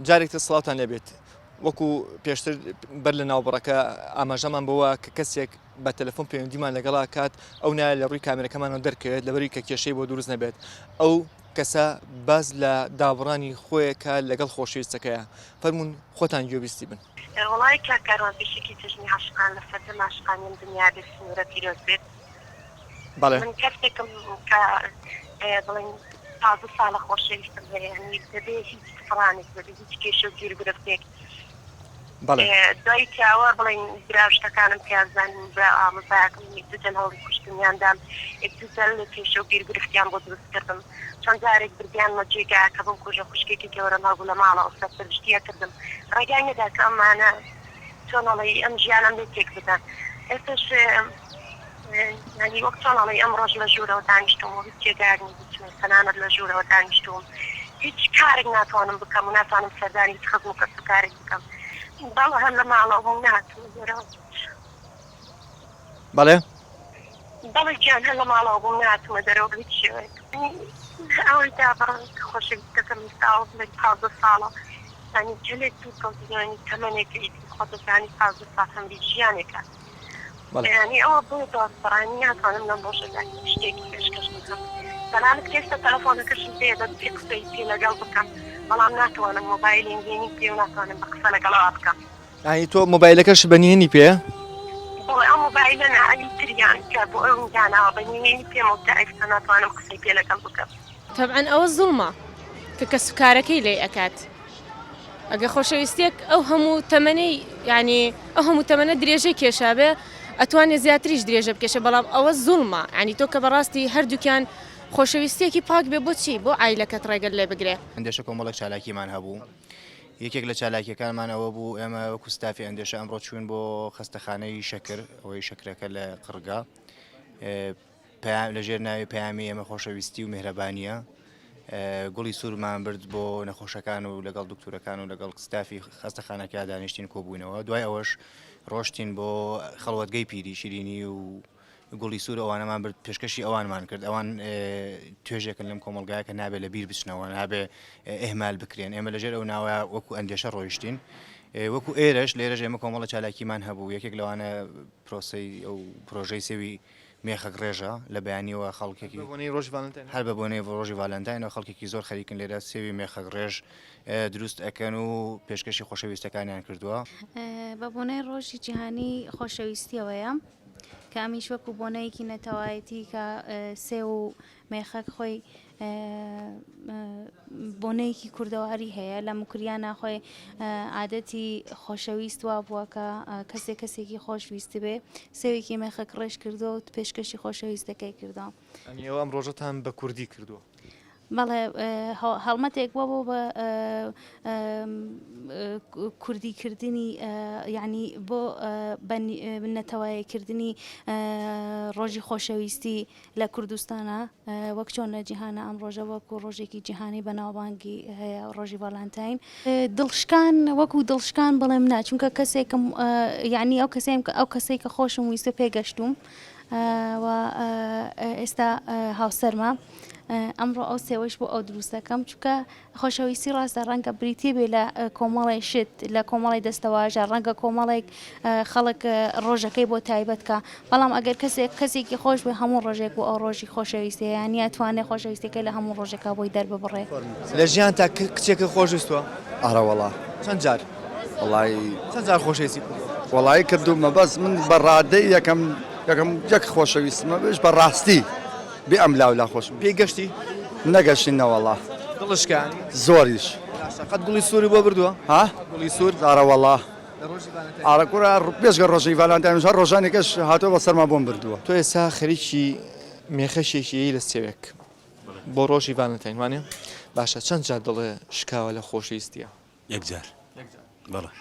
جارێک سڵاتان لێبێت وەکو پێشتر بەر لە ناوبڕەکە ئاماژەمان بووە کە کەسێک بە تەلەفۆن پەیوەندیمان لەگەڵا کات ئەو نایە لە ڕووی کامێرەکەمانەوە دەرکەوێت لەبەری کە کێشەی بۆ دروست نەبێت ئەو کەسە باز لە دابڕانی خۆیەکە لەگەڵ خۆشەویستەکەیە فەرمونون خۆتان گوێبیستی بن. وڵی کاکاران پێشکی تژنی عاشقان لە سەر عاشقانیم دنیا بێت سنوورە پیرۆز بێت من کەسێکم کە بڵێن تازە ساڵە خۆشەویستم هەیە دەبێ هیچ فڕانێک دەبێ هیچ کێشە و گیرگرفتێک دوای تاوە بڵین براوشتەکانم پیازانین بە ئامۆزایەکەم یەکدوجەل هەوڵی کوشتنیاندام یەکدوجەل لە کێشە و گیرگرفتیان بۆ دروستکردم چەند جارێک بردیانمە جێگایە کە بم کوژە خوشکێکی گەورە هەبوو لە ماڵەوە سەرپەرشتیە کردم ڕێگای نەدا کە ئەمانە چۆنەڵی ئەم ژیانم لێ تێک بدەن ئێستاش ینی وەک چۆنەڵی ئەم ڕۆژ لە ژوورەوە دانیشتوم و هیچ جێگایەک بچمێ تەنانەت لە ژوورەوە دانیشتوم هیچ کارێک ناتوانم بکەم و ناتوانم سەردانی هیچ خەزم و کەسوکارێک بکەم بەڵێ هەر لە ماڵەوە بووم نهاتم دەرەوە بەڵێ بەڵێ گیان هەر لە ماڵەوە بووم نهاتمە دەرەوە هیچ شێوەیەک ئەوەی دابڕن کە خۆشەویستەکەم ئێستا بڵێن 15 ساڵە ینی جلێک دوو کەوتنیانی تەمەنێکی خۆتەکانی 15 ساڵ هەمری ژیانێکە ینی ئەوە بۆ دۆستڕانی ناتوانم لەم ڕۆژەدا شتێکی پێشکەش بکەم بەڵامت کێستا تەلەفۆنەکەشم پێ دەست قسەی پێ لەگەڵ بکەم بەڵام ناتوانم مۆبایلین گەێنی پێ و ناتوانم بە قسە لەگەڵەوە بکەم. ئای تۆ مۆبایلەکەش بەنیێنی پێ؟ بۆ ئەو مۆبایلە نەعەلی تریان کە بۆ ئەو داناوە بەنیێنی پێم و تایفکە ناتوانم قسەی پێ لەگەڵ بکەم. طبعا ئەوە زوڵمە کە کەسوکارەکەی لێ ئەکات ئەگە خۆشەویستێک ئەو هەموو تەمەنەی یعنی ئەو هەموو تەمەنە درێژەی کێشابێ ئەتوانێت زیاتریش درێژە بکێشە بەڵام ئەوە زوڵمە ینی تۆ کە بەڕاستی هەردووکیان خۆشەویستێکی پاک بێ بۆچی بۆ ئایلەکەت ڕێگەل لێ بگرێ. ئەندێشە کۆمەڵێک چالاکیمان هەبوو یەکێک لە چالاکیەکانمان ئەوە بوو ئێمە وەکو ستافی ئەندێشە ئەمڕۆ چوون بۆ خستەخانەی شەکر ئەوەی شەکرەکە لە قڕگا لەژێر ناوی پەیامی ئێمە خۆشەویستی و میهرەبانیە گوڵی سوورمان برد بۆ نەخۆشەکان و لەگەڵ دکتورەکان و لەگەڵ ستافی خستەخانەکە دانیشتین کۆبووینەوە دوای ئەوەش ڕۆشتین بۆ خەڵوەتگەی پیری شیرینی و گوڵی سوور ئەوانەمان برد پێشکەشی ئەوانمان کرد ئەوان توێژێکن لەم کۆمەلگایە کە نابێت لە بیر بچنەوە نابێ ئێهمال بکرێن ئێمە لەژێر ئەو ناوە وەکو ئەندێشە ڕۆیشتین وەکو ئێرەش لێرەش ئێمە کۆمەڵە چالاکیمان هەبوو یەکێک لەوانە پرۆسەی ئەو پرۆژەی سێوی مێخەک ڕێژە لە بەیانیەوە خەڵکێکی هەر بە بۆنەی ڕۆژی ڤالەنتاینەوە خەڵکێکی زۆر خەریکن لێرە سێوی مێخەک ڕێژ دروست ئەکەن و پێشکەشی خۆشەویستەکانیان کردووە بە بۆنەی ڕۆژی جیهانی خۆشەویستیەوەیە کە ئەمیش وەکو بۆنەیەکی نەتەوایەتی کە سێ و مێخەک خۆی بۆنەیەکی کوردەواری هەیە لە مکریانە خۆی عادەتی خۆشەویست وا بووە کە کەسێکی خۆشویست بێ سێوێکی مێخەک ڕێژ کردو و پێشکەشی خۆشەویستەکەی کردەوە. ئەوە ئەم ڕۆژەتان بە کوردی کردووە؟ بەڵێ هەڵمەتێک بووە بۆ بە کوردیکردنی یعنی بۆ نەتەواییکردنی ڕۆژی خۆشەویستی لە کوردستانە وەک چۆن لە جیهانە ئەم ڕۆژە وەکو ڕۆژێکی جیهانی بەناوبانگی هەیە ڕۆژی ڤالەنتاین دڵشکان وەکو دڵشکان بڵێم نا چونکە کەسێکم یعنی ئەو کەسێک کە خۆشم ویستە پێگەشتوم و ئێستا هاوسەرمە ئەمڕۆ ئەو سێوەش بۆ ئەو دروستەکەم چونکە خۆشەویستی ڕاستە ڕەنگە بریتێ بێ لە کۆمەڵی شت لە کۆمەڵی دەستەواژە ڕەنگە کۆمەڵێک خەڵک ڕۆژەکەی بۆ تایبەتکە بەڵام ئەگەر کەسێکی خۆش بێ هەموو ڕۆژێک بۆ ئەو ڕۆژی خۆشەویستی یانی ئەتوانێت خۆشەویستەکەی لە هەموو ڕۆژێکا بۆی دەرببڕێ. لە ژیان تا کچێکە خۆشویستوە؟ ئارەوەڵا چەند جار؟ وڵی چەند جار خۆشەویستی وڵی کردومە بەس من بەڕادەی یەکەم یەک خۆشەویستمە بێش بەڕاستی بێ ئەم لاولا خۆشم پێگەشتی؟ نەگەشتینەوەڵا دڵشکانی زۆریش قەت گوڵی سووری بۆ بردووە؟ ها گوڵی سوور ئارەوەڵا ئارەکوورە پێشگە ڕۆژی ڤالەنتاین هەر ڕۆژانێکەش هاتووە بە سەرما بۆم بردووە. تۆ ئێستا خەریکی مێخەشێکی لە سێوێک بۆ ڕۆژی ڤالەنتاین وانێ؟ باشە چەند جار دڵێ شکاوە لە خۆشەویستیە؟ یەک جار بەڵێ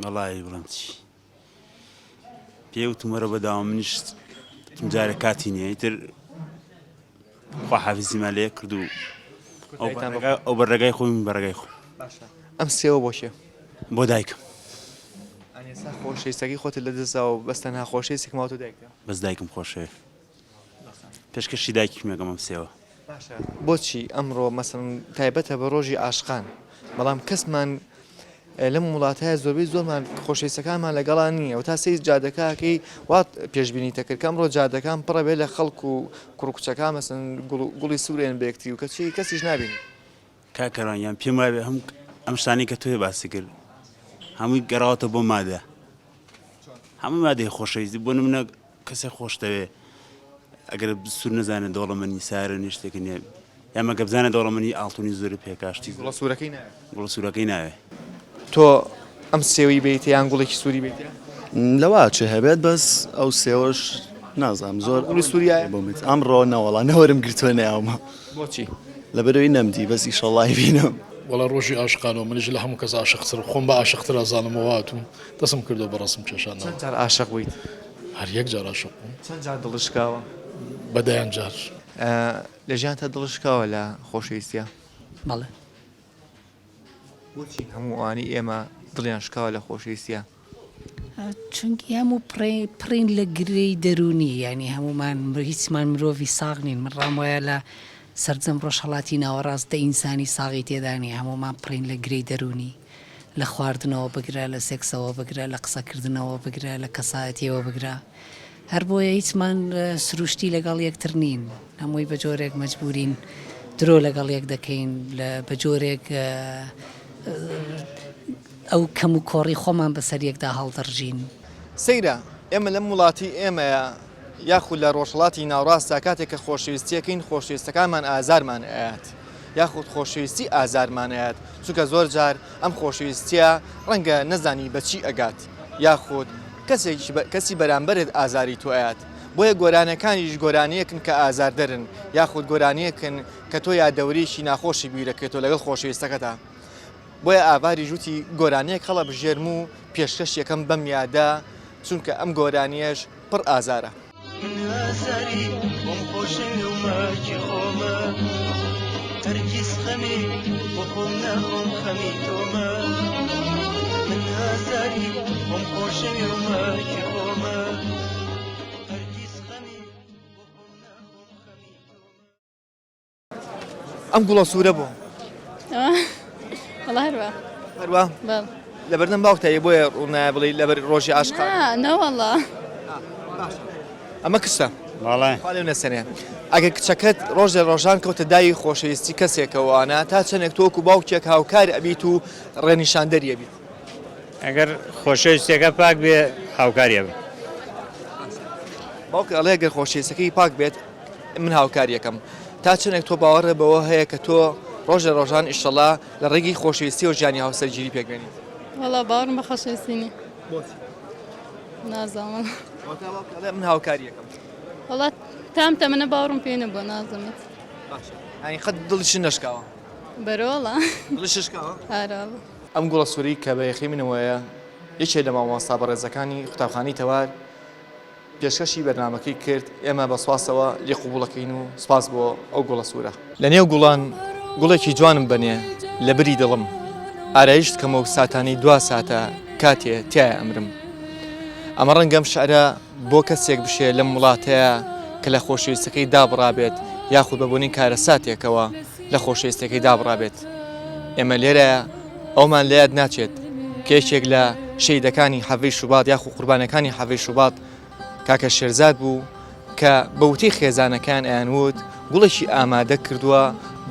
وەڵی بڵێم چی پێوتمەرە بەداوام منیش جارە کاتی نییە ئیتر خوا حافیزیمان لێ کرد و ئەو بەڕێگای خۆی من بەڕێگای خۆ. ئەم سێوە بۆ شێ؟ بۆ دایکم. ئەنێسا خۆشەویستەکەی خۆت لە دەستا و بەستە ناخۆشەویستێک ماوەتە دایکە؟ بەس دایکم خۆشەوێ پێشکەشی دایکی مێگەم ئەم سێوە. بۆچی ئەمڕۆ مەسن تایبەتە بە ڕۆژی ئاشقان بەڵام کەسمان لەم وڵاتەیە زۆربەی زۆرمان خۆشەویستەکانمان لەگەڵان نییە و تا سەیز جادەکەکەی وات پێشبینی تەکرد کە ئەمڕۆ جادەکان پڕە بێ لە خەڵک و کوڕکوچەکان مەسن گوڵی سوورێن بەیەکتری و کەسیش نابینی کاکەڕانیان پێم وایە هەم ئەم شتانی کە تۆی باسی کرد هەمووی گەڕاوەتە بۆ مادە هەموو مادەی خۆشەویستی بۆ نمونە کەسێک خۆش دەوێ ئەگەر سوور نەزانێت دەوڵەمەندی سارە نیشتێکی نییە یامە گە بزانە دەوڵەمەندی ئاڵتونی زۆر پێکاشتی گوڵە سوورەکەی گوڵە سوورەکەی ناوێ تۆ ئەم سێوەی بیت یان گوڵێکی سووری بیت لەوا چه هەبێت بەس ئەو سێوەش نازانم زۆر گوڵی سووریایە بۆمت ئەمڕۆ نەوەڵا نەوەرم گرتووە ناومە بۆچی لەبەرەوەی نەمدی بەس ئیشەڵای بینم وڵا ڕۆژی ئاشقانەوە منیش لە هەموو کەس عاشقتر خۆم بە عاشقتر ئازانمەوەهاتوو دەسم کردو بە ڕسم کێشانەوە چەند جار عاشق بوویت هەر یەک جار عاشق بووم چەند جار دڵشکاوە بەدایان جار لە ژیان تا دڵشکاوە لە خۆشەویستیە بەڵێ بۆچی هەموو ئەوانی ئێمە دڵیان شکاوە لە خۆشەویستیە چونکی هەموو پڕین لە گرەی دەرونی ینی هەمومان هیچمان مرۆڤی ساغ نین من ڕام وایە لە سەرجەم ڕۆژهەڵاتی ناوەڕاستە ئینسانی ساغی تێدانی هەمومان پڕین لە گرەی دەرونی لە خواردنەوە بگرە لە سێکسەوە بگرە لە قسەکردنەوە بگرە لە کەسایەتیەوە بگرە هەر بۆیە هیچمان سروشتی لەگەڵ یەکتر نین هەمووی بە جۆرێک مەجبورین درۆ لەگەڵ یەک دەکەین بە جۆرێک ئەو کەم و کۆڕی خۆمان بەسەر یەکدا هەڵدەڕژین سەیرە ئێمە لەم وڵاتی ئێمەیە یاخود لە ڕۆژهڵاتی ناوڕاستە کاتێک کە خۆشەویستیەکەین خۆشەویستەکانمان ئازارمان ئاات یاخود خۆشەویستی ئازارمانەیەات چونکە زۆر جار ئەم خۆشەویستیە ڕەنگە نەزانی بەچی ئەگات یاخود کەسی بەرامبەرت ئازاری توایەت بۆیە گۆرانەکانیش گۆرانیەکن کە ئازاردەرن یاخود گۆرانیەکن کە تۆ یادەوریشی ناخۆشی بیرەکەێتەوە لەگەڵ خۆشەویستەکەتا بۆیە ئاواری ژووتی گۆرانەیەک خەڵە بژێرم و پێشکەش یەکەم بەم یادا چونکە ئەم گۆرانیەش پڕ ئازارە ئەم گوڵە سوورە بوو والله هەروە هەروە بەڵ لەبەردەم باوکتایی بۆیە ڕوونایە بڵێ لەبەر ڕۆژی عاشقان نەوەڵە ئەمە کچە باڵێ خاڵێ نەسەنێ ئەگەر کچەکەت ڕۆژ لە ڕۆژان کەوتە دایی خۆشەویستی کەسێکەوەوانە تا چەندێک تۆکو باوکێک هاوکار ئەبیت و ڕێنیشاندەریە بیت ئەگەر خۆشەویستیەکە پاک بێ هاوکاریە بێ باوکە ئەڵێ ئەگەر خۆشەویستەکەی پاک بێت من هاوکاریەکەم تا چەندێک تۆ باوەڕە بەوە هەیە کە تۆ ڕۆژ لە ڕۆژان ئیشەڵا لە ڕێگی خۆشەویستی و ژیانی هاوسەرگیری پێکبێنیت وڵا باوەڕم بە خۆشەویستی نازانم من هاوکاریەکەم وڵا تام تەمەنە باوەڕم پێ نەبووە نازانێت ئەنی قەت دڵیشی نەشکاوە بەرۆڵە دڵیش شکاوە ئاراڵە ئەم گوڵە سووری کە بە یەخی منەوەیە یەکێ لە مامۆستا بەڕێزەکانی قوتابخانەی تەوار پێشکەشی بەرنامەکەی کرد ئێمە بە سواسەوە لێ قوبوڵەکەین و سپاس بۆ ئەو گوڵە سوورە لە نێو گوڵان گوڵێکی جوانم بنێ لە بری دڵم ئارایشت کەمە و ساتانی دوا ساتە کاتێ تایە ئەمرم ئەمە ڕەنگەم شعرە بۆ کەسێک بشێ لەم وڵاتەیە کە لە خۆشەویستەکەی دابڕابێت یاخود بەبوونی کارە ساتێکەوە لە خۆشەویستەکەی دابڕابێت ئێمە لێرەیە ئەومان لە یاد ناچێت کێشێک لە شەیدەکانی حەڤەی شوبات یاخود قوربانەکانی حەڤەی شوبات کاکە شێرزاد بوو کە بەوتی خێزانەکان ئەیانوت گوڵێکی ئامادە کردووە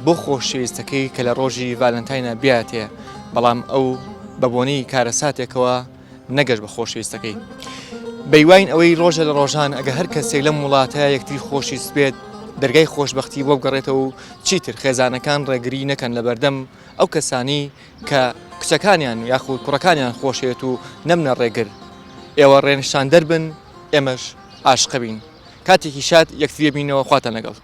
بۆ خۆشەویستەکەی کە لە ڕۆژی ڤالەنتاینە بیاتێ بەڵام ئەو بەبوونی کارە ساتێکەوە نەگەشت بە خۆشەویستەکەی بەیواین ئەوەی ڕۆژە لە ڕۆژان ئەگە هەر کەسێک لەم وڵاتەیە یەکتری خۆشیست بێت دەرگای خۆشببختی بۆ بگەڕێتەوە و چیتر خێزانەکان ڕێگری نەکەن لە بەردەم ئەو کەسانی کە کچەکانیان یاخود کوڕەکانیان خۆشێت و نەمنە ڕێگر ئێوە ڕێنشان دەربن ئێمەش عاشق بین کاتێکی شاد یەکتری بینەوە خواتە لەگەڵ